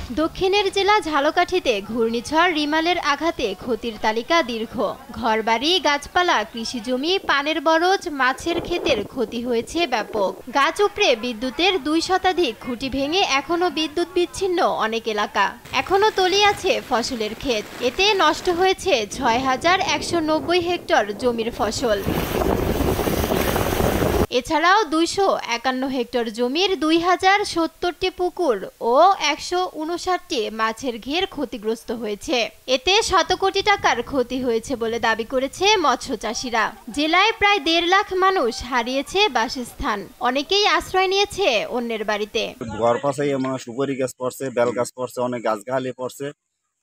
দক্ষিণের জেলা ঝালকাঠিতে ঘূর্ণিঝড় রিমালের আঘাতে ক্ষতির তালিকা দীর্ঘ। ঘরবাড়ি, গাছপালা, কৃষিজমি, পানের বরজ, মাছের ক্ষেতের ক্ষতি হয়েছে ব্যাপক। গাছ উপড়ে বিদ্যুতের 2 শতাধিক খুঁটি ভেঙে এখনো বিদ্যুৎ বিচ্ছিন্ন অনেক এলাকা। এখনো তলিয়ে আছে ফসলের ক্ষেত। এতে নষ্ট হয়েছে 6190 হেক্টর জমির ফসল। এছাড়াও 251 হেক্টর জমির 2070টি পুকুর ও 159টি মাছের ঘের ক্ষতিগ্রস্ত হয়েছে। এতে শত কোটি টাকার ক্ষতি হয়েছে বলে দাবি করেছে মৎস্য চাষিরা। জেলায় প্রায় 1.5 লাখ মানুষ হারিয়েছে বাসস্থান। অনেকেই আশ্রয় নিয়েছে অন্যের বাড়িতে। ঘর পাশে সুপারি গাছ পড়ছে, বেল গাছ পড়ছে, অনেক গাছ গাছালি পড়ছে।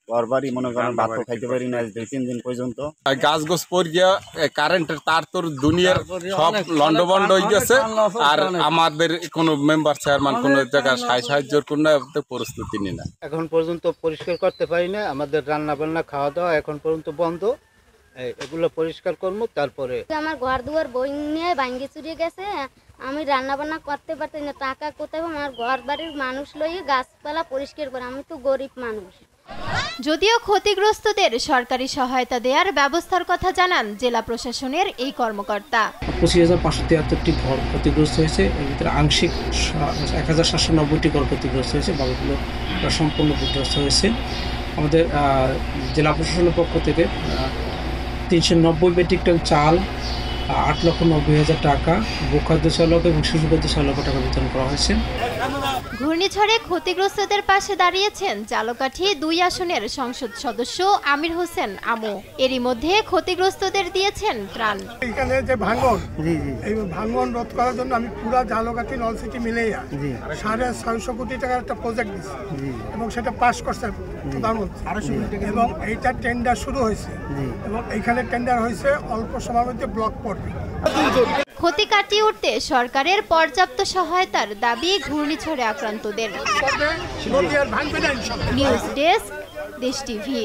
ঘরবাড়ি মনে করেন ভাত খাইতে পারি না 2-3 দিন পর্যন্ত। গাছ গোছ পড়ে গিয়া কারেন্টের তার তোর দুনিয়ার সব লন্ডভন্ড হয়ে গেছে। আর আমাদের কোনো মেম্বার চেয়ারম্যান কোনো জায়গায় সাহায্যের কোনো পরিস্থিতি নেই না। এখন পর্যন্ত পরিষ্কার করতে পারি না। আমাদের রান্না বান্না খাওয়া দাওয়া এখন পর্যন্ত বন্ধ। এগুলো পরিষ্কার করবো তারপরে। আমার ঘর দুয়ার বই নিয়ে ভাঙ্গি চুরিয়ে গেছে। আমি রান্না বান্না করতে পারছি না। টাকা কোথায় আমার ঘর বাড়ির মানুষ লইয়ে গাছপালা পরিষ্কার করে। আমি তো গরিব মানুষ। যদিও ক্ষতিগ্রস্তদের সরকারি সহায়তা দেওয়ার ব্যবস্থার কথা জানান জেলা প্রশাসনের এই কর্মকর্তা। 25,573টি ঘর ক্ষতিগ্রস্ত হয়েছে। এর ভিতরে আংশিক 1790টি ঘর ক্ষতিগ্রস্ত হয়েছে, বাকিগুলো সম্পূর্ণ বিধ্বস্ত হয়েছে। আমাদের জেলা প্রশাসনের পক্ষ থেকে 390 মেট্রিক টন চাল, 8,90,000 টাকা, ভূখাদ্য চালক এবং শিশুখাদ্য 6 লক্ষ টাকা বিতরণ করা হয়েছে। ঘূর্ণিঝড়ে ক্ষতিগ্রস্তদের পাশে দাঁড়িয়েছেন ঝালকাঠি 2 আসনের সংসদ সদস্য আমির হোসেন আমু। এরই মধ্যে ক্ষতিগ্রস্তদের দিয়েছেন ত্রাণ। এখানে যে ভাঙন, এই ভাঙন রোধ করার জন্য আমি পুরো ঝালকাঠি নল সিটি মিলেই 650 কোটি টাকার একটা প্রজেক্ট দিচ্ছি এবং সেটা পাস করছে প্রধানমন্ত্রী। এবং এইটা টেন্ডার শুরু হয়েছে এবং এইখানে টেন্ডার হয়েছে অল্প সময়ের মধ্যে ব্লক পড়বে। ক্ষতি কাটিয়ে উঠতে সরকারের পর্যাপ্ত সহায়তার দাবি ঘূর্ণিঝড়ে আক্রান্তদের। নিউজ ডেস্ক, দেশ টিভি।